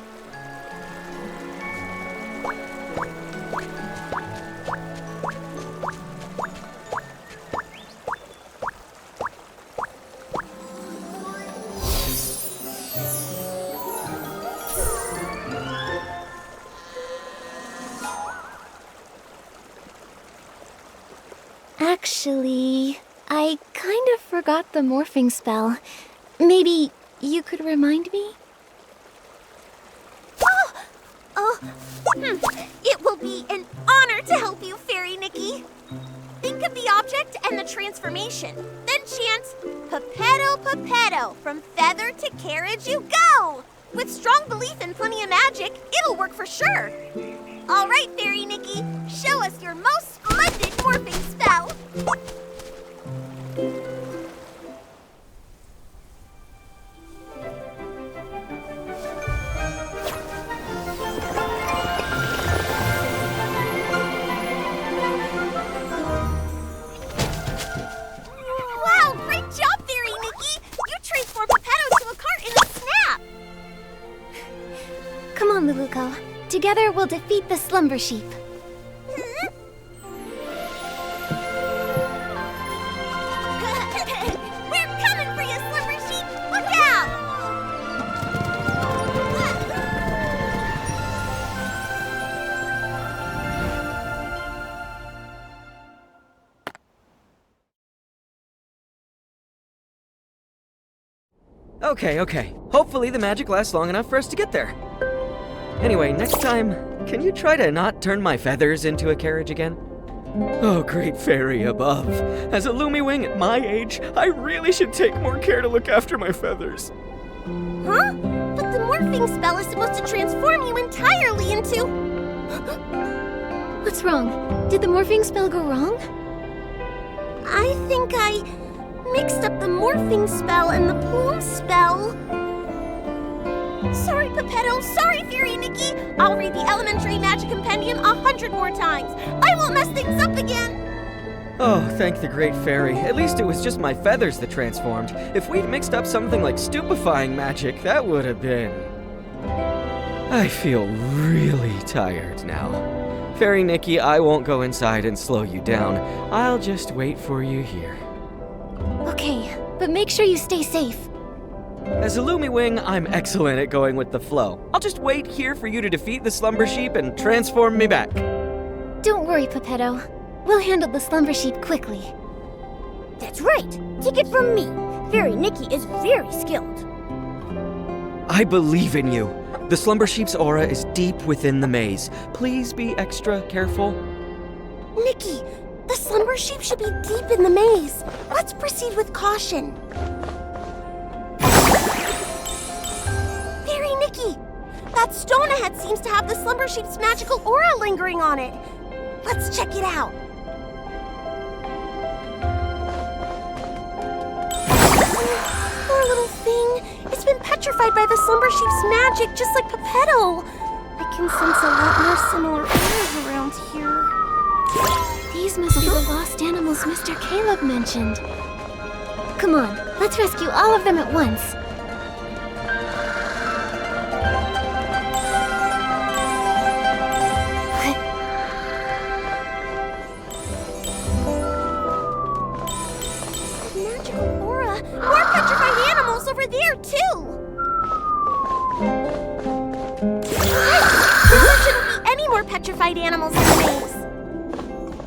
Actually, I kind of forgot the morphing spell. Maybe you could remind me?
It will be an honor to help you, Fairy Nikki. Think of the object and the transformation. Then chant, Pepetto, Pepetto, from feather to carriage you go. With strong belief and plenty of magic, it'll work for sure. All right, Fairy Nikki, show us your most splendid morphing spell. Wow, great job, Fairy Nikki! You transformed Pepetto to a cart in a snap!
Come on, Luluko. Together we'll defeat the slumber sheep.
We're coming for you, slumber sheep! Look out!
Okay. Hopefully the magic lasts long enough for us to get there. Anyway, next time, can you try to not turn my feathers into a carriage again? Oh, great fairy above. As a Lumiwing at my age, I really should take more care to look after my feathers.
Huh? But the morphing spell is supposed to transform you entirely into...
What's wrong? Did the morphing spell go wrong?
I think I mixed up the morphing spell and the plume spell. Sorry, Pepetto. Sorry, Fairy Nikki. I'll read the Elementary Magic Compendium 100 more times. I won't mess things up again.
Oh, thank the great fairy. At least it was just my feathers that transformed. If we'd mixed up something like stupefying magic, that would have been... I feel really tired now. Fairy Nikki, I won't go inside and slow you down. I'll just wait for you here.
Okay, but make sure you stay safe.
As a Lumiwing, I'm excellent at going with the flow. I'll just wait here for you to defeat the Slumber Sheep and transform me back.
Don't worry, Pepetto. We'll handle the slumber sheep quickly.
That's right. Take it from me. Fairy Nikki is very skilled.
I believe in you. The Slumber Sheep's aura is deep within the maze. Please be extra careful.
Nikki, the slumber sheep should be deep in the maze. Let's proceed with caution. Fairy Nikki, that stone ahead seems to have the slumber sheep's magical aura lingering on it. Let's check it out. Poor little thing. It's been petrified by the slumber sheep's magic, just like Pepetto. I can sense a lot more similar auras around here.
These must be the lost animals Mr. Caleb mentioned. Come on, let's rescue all of them at once.
Magical aura. More petrified animals over there, too. There shouldn't be any more petrified animals in the maze.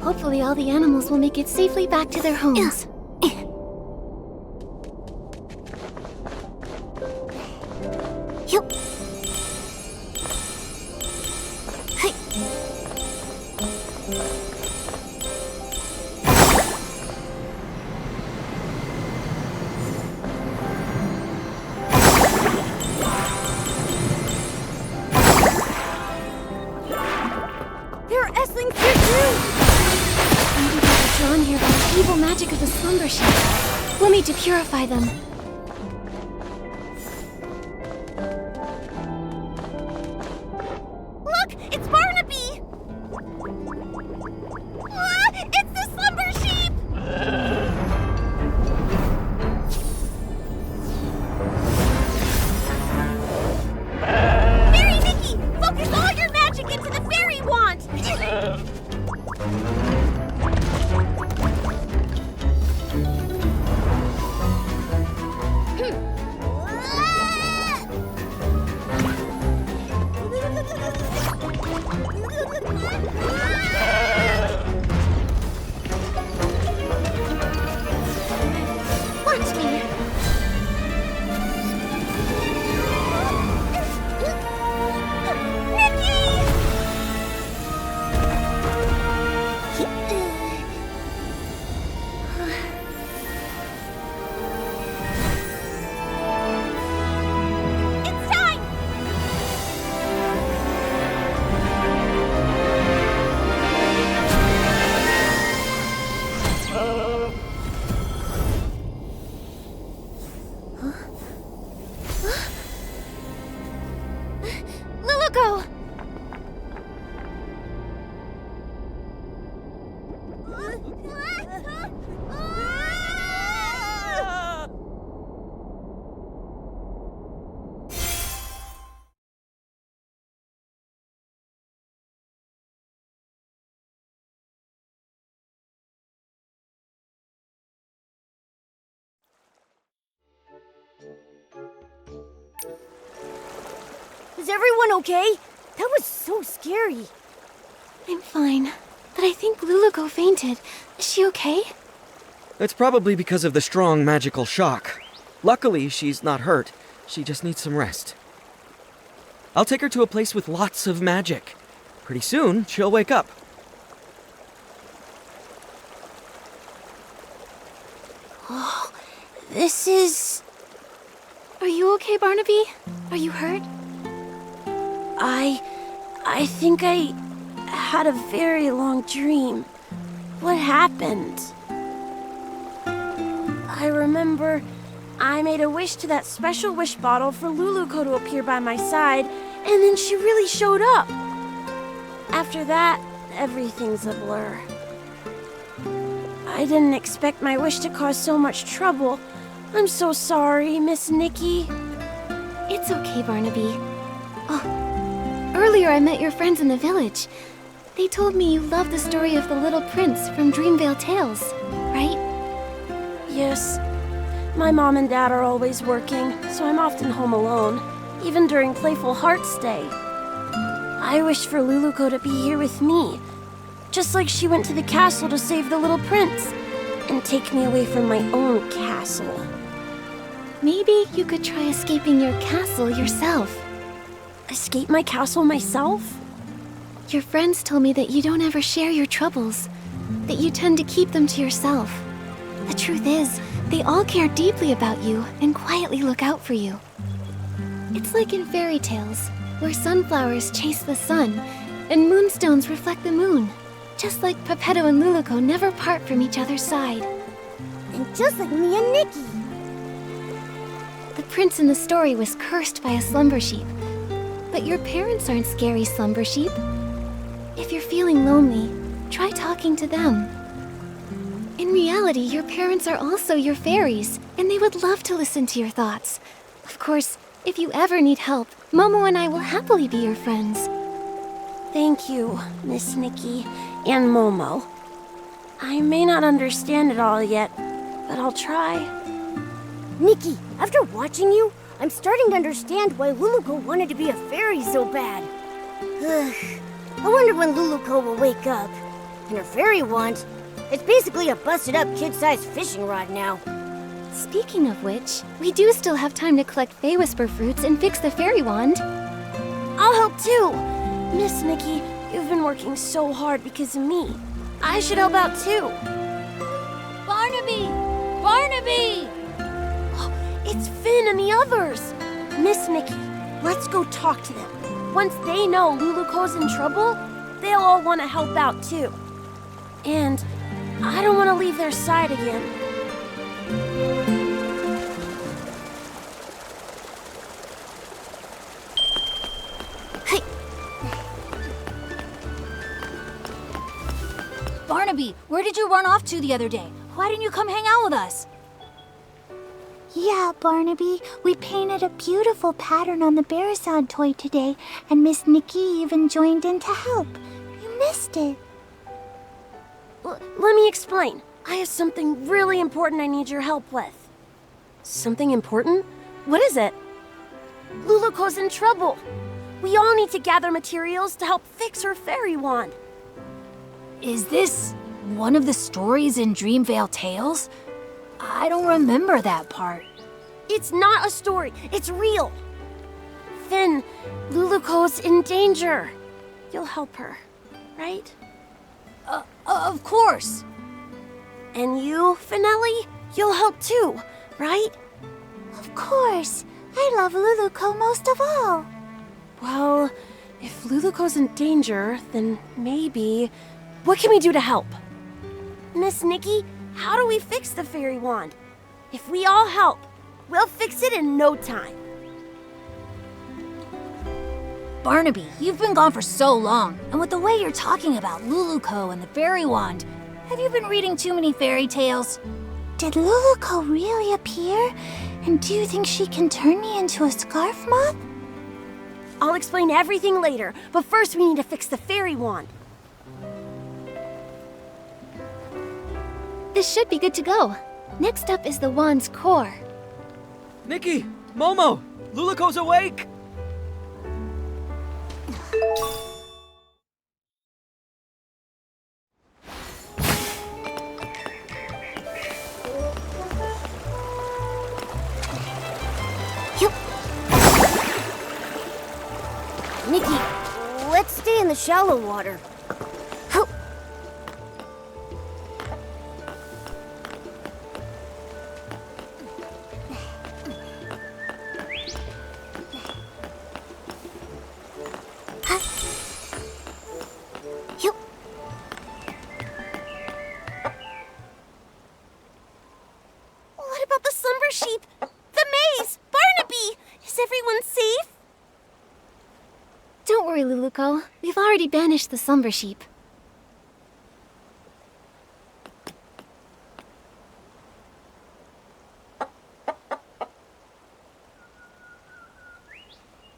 Hopefully all the animals will make it safely back to their homes.
Yup.
There are S-Lings here too!
Maybe they were drawn here by the evil magic of the slumber sheep. We'll need to purify them.
Look, it's Barnaby! Ah, it's the slumber sheep! Fairy Nikki, focus all your magic into the fairy wand! Watch me. It's time!
Luluko!
Is everyone okay? That was so scary.
I'm fine, but I think Luluko fainted. Is she okay?
It's probably because of the strong magical shock. Luckily, she's not hurt. She just needs some rest. I'll take her to a place with lots of magic. Pretty soon, she'll wake up.
This is...
Are you okay, Barnaby? Are you hurt?
I think I had a very long dream. What happened? I remember I made a wish to that special wish bottle for Luluco to appear by my side, and then she really showed up. After that, everything's a blur. I didn't expect my wish to cause so much trouble. I'm so sorry, Miss Nikki.
It's okay, Barnaby. Oh, earlier I met your friends in the village. They told me you love the story of the little prince from Dreamvale Tales, right?
Yes. My mom and dad are always working, so I'm often home alone, even during Playful Hearts Day. I wish for Luluco to be here with me, just like she went to the castle to save the little prince and take me away from my own castle.
Maybe you could try escaping your castle yourself.
Escape my castle myself?
Your friends told me that you don't ever share your troubles, that you tend to keep them to yourself. The truth is, they all care deeply about you and quietly look out for you. It's like in fairy tales, where sunflowers chase the sun and moonstones reflect the moon. Just like Peppetto and Luluco never part from each other's side.
And just like me and Nikki.
The prince in the story was cursed by a slumber sheep. But your parents aren't scary slumber sheep. If you're feeling lonely, try talking to them. In reality, your parents are also your fairies, and they would love to listen to your thoughts. Of course, if you ever need help, Momo and I will happily be your friends.
Thank you, Miss Nikki and Momo. I may not understand it all yet, but I'll try.
Nikki, after watching you, I'm starting to understand why Luluco wanted to be a fairy so bad. Ugh. I wonder when Luluco will wake up. And her fairy wand, it's basically a busted-up kid-sized fishing rod now.
Speaking of which, we do still have time to collect Fey Whisper fruits and fix the fairy wand.
I'll help too! Miss Nikki, you've been working so hard because of me. I should help out too.
Barnaby! Barnaby!
It's Finn and the others! Miss Nikki, let's go talk to them. Once they know Luluco's in trouble, they'll all want to help out too. And I don't want to leave their side again.
Hey!
Barnaby, where did you run off to the other day? Why didn't you come hang out with us?
Yeah, Barnaby, we painted a beautiful pattern on the Barasod toy today, and Miss Nikki even joined in to help. You missed it.
Let me explain. I have something really important I need your help with. Something important? What is it? Luluco's in trouble. We all need to gather materials to help fix her fairy wand.
Is this one of the stories in Dreamvale Tales? I don't remember that part.
It's not a story. It's real. Finn, Luluco's in danger. You'll help her, right?
Of course.
And you, Finelli? You'll help too, right?
Of course. I love Luluco most of all.
Well, if Luluco's in danger, then maybe... What can we do to help? Miss Nikki, how do we fix the fairy wand? If we all help, we'll fix it in no time.
Barnaby, you've been gone for so long, and with the way you're talking about Luluco and the fairy wand, have you been reading too many fairy tales?
Did Luluco really appear? And do you think she can turn me into a scarf moth?
I'll explain everything later, but first we need to fix the fairy wand.
This should be good to go. Next up is the wand's core.
Nikki! Momo! Luluco's awake!
Nikki, let's stay in the shallow water.
slumber sheep! The maze! Barnaby! Is everyone safe?
Don't worry, Luluco. We've already banished the slumber sheep.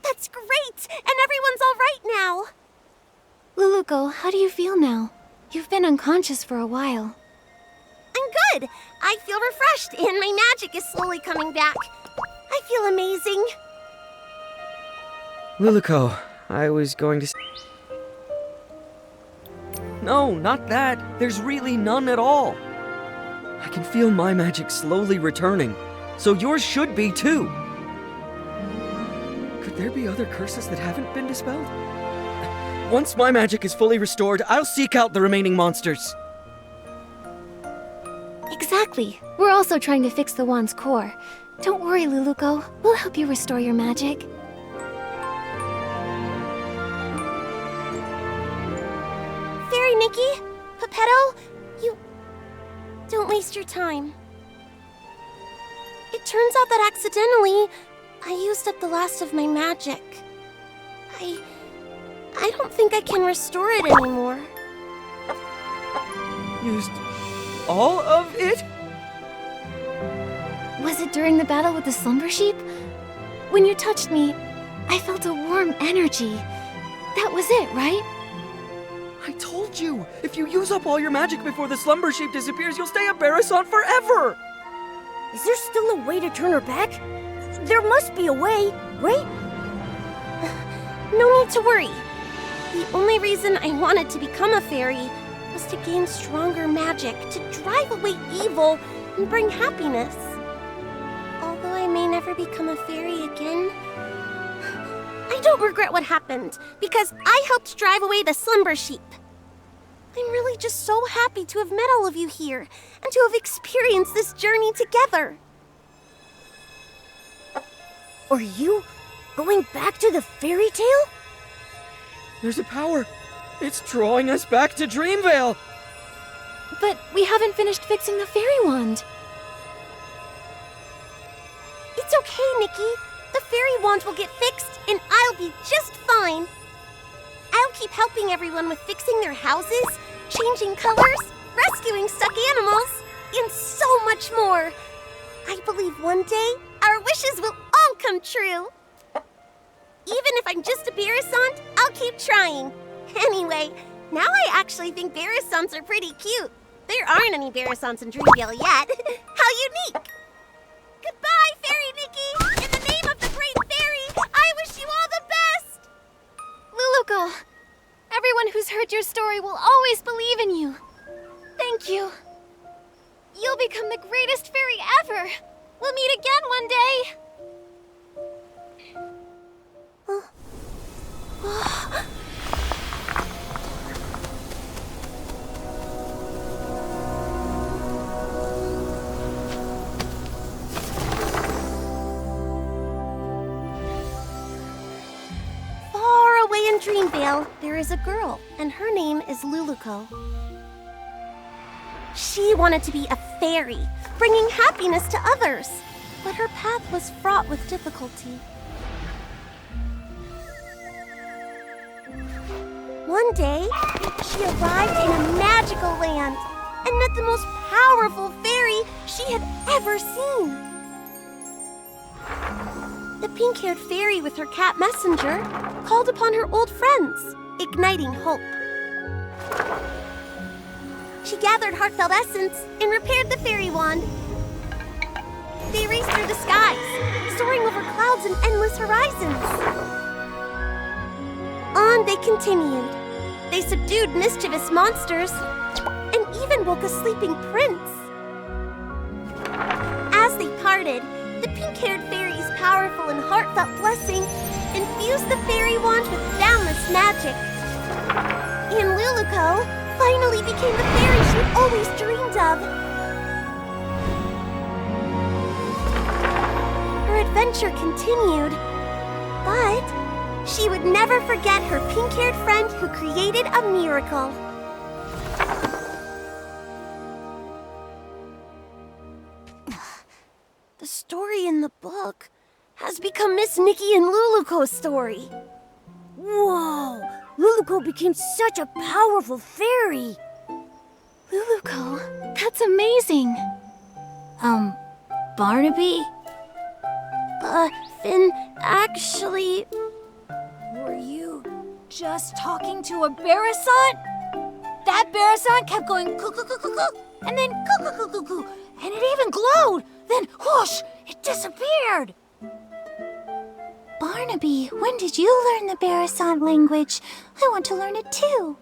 That's great! And everyone's all right now!
Luluco, how do you feel now? You've been unconscious for a while.
I'm good! I feel refreshed, and my magic is slowly coming back. I feel amazing.
Luluco, I was going to... No, not that. There's really none at all. I can feel my magic slowly returning, so yours should be too. Could there be other curses that haven't been dispelled? Once my magic is fully restored, I'll seek out the remaining monsters.
Exactly. We're also trying to fix the wand's core. Don't worry, Luluco. We'll help you restore your magic.
Fairy Nikki, Pepetto, you... Don't waste your time. It turns out that accidentally, I used up the last of my magic. I don't think I can restore it anymore.
Used all of it?
Was it during the battle with the slumber sheep? When you touched me, I felt a warm energy. That was it, right?
I told you! If you use up all your magic before the slumber sheep disappears, you'll stay a Barasant forever!
Is there still a way to turn her back? There must be a way, right?
No need to worry. The only reason I wanted to become a fairy was to gain stronger magic, to drive away evil and bring happiness. Although I may never become a fairy again, I don't regret what happened, because I helped drive away the slumber sheep. I'm really just so happy to have met all of you here, and to have experienced this journey together.
Are you going back to the fairy tale?
There's a power. It's drawing us back to Dreamvale.
But we haven't finished fixing the fairy wand.
It's okay, Nikki. The fairy wand will get fixed, and I'll be just fine. I'll keep helping everyone with fixing their houses, changing colors, rescuing stuck animals, and so much more. I believe one day our wishes will all come true. Even if I'm just a Barasant, I'll keep trying. Anyway, now I actually think Barasants are pretty cute. There aren't any Barasants in Dreamvale yet. How unique! Goodbye, Fairy Nikki! In the name of the Great Fairy, I wish you all the best!
Luluco, everyone who's heard your story will always believe in you. Thank you. You'll become the greatest fairy ever. We'll meet again one day.
Far away in Dreamvale, there is a girl, and her name is Luluco. She wanted to be a fairy, bringing happiness to others, but her path was fraught with difficulty. One day, she arrived in a magical land and met the most powerful fairy she had ever seen. The pink-haired fairy with her cat messenger called upon her old friends, igniting hope. She gathered heartfelt essence and repaired the fairy wand. They raced through the skies, soaring over clouds and endless horizons. On they continued. They subdued mischievous monsters and even woke a sleeping prince. As they parted, the pink-haired fairy's powerful and heartfelt blessing infused the fairy wand with boundless magic. And Luluco finally became the fairy she always dreamed of. Her adventure continued, but she would never forget her pink-haired friend who created a miracle.
The story in the book has become Miss Nikki and Luluco's story.
Whoa! Luluco became such a powerful fairy!
Luluco, that's amazing.
Barnaby?
Finn, actually,
Were you just talking to a Barasant? That Barasant kept going coo-coo-coo-coo-coo, and then coo-coo-coo-coo-coo, and it even glowed. Then whoosh, it disappeared.
Barnaby, when did you learn the Barasant language? I want to learn it too.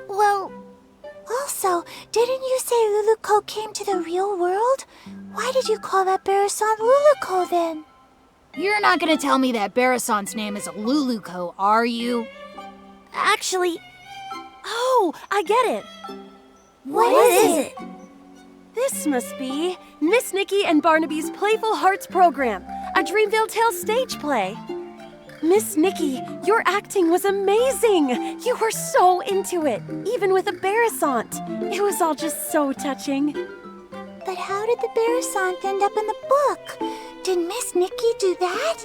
well,
Also, didn't you say Luluco came to the real world? Why did you call that Barasant Luluco then?
You're not gonna tell me that Barasant's name is Luluco, are you?
actually, oh, I get it.
What is it?
This must be Miss Nikki and Barnaby's Playful Hearts program, a Dreamville Tales stage play. Miss Nikki, your acting was amazing. You were so into it, even with a Barasant. It was all just so touching.
But how did the Barasant end up in the book? Did Miss Nikki do that?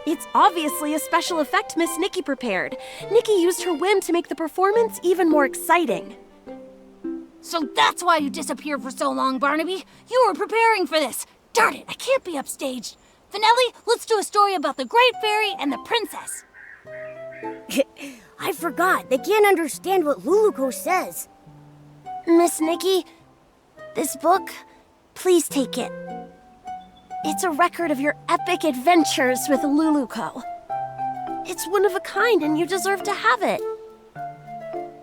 It's obviously a special effect Miss Nikki prepared. Nikki used her whim to make the performance even more exciting.
So that's why you disappeared for so long, Barnaby. You were preparing for this. Darn it, I can't be upstaged. Finelli, let's do a story about the Great Fairy and the Princess.
I forgot. They can't understand what Luluco says.
Miss Nikki, this book, please take it. It's a record of your epic adventures with Luluco. It's one of a kind and you deserve to have it.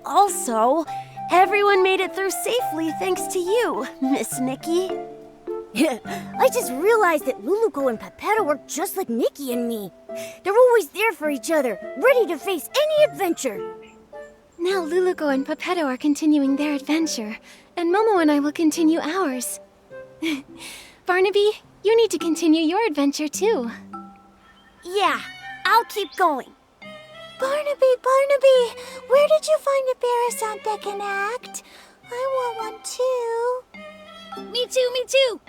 Also, everyone made it through safely thanks to you, Miss Nikki.
I just realized that Luluco and Pepetto are just like Nikki and me. They're always there for each other, ready to face any adventure.
Now Luluco and Pepetto are continuing their adventure, and Momo and I will continue ours. Barnaby, you need to continue your adventure too.
Yeah, I'll keep going.
Barnaby, where did you find a Barasant that can act? I want one too.
Me too.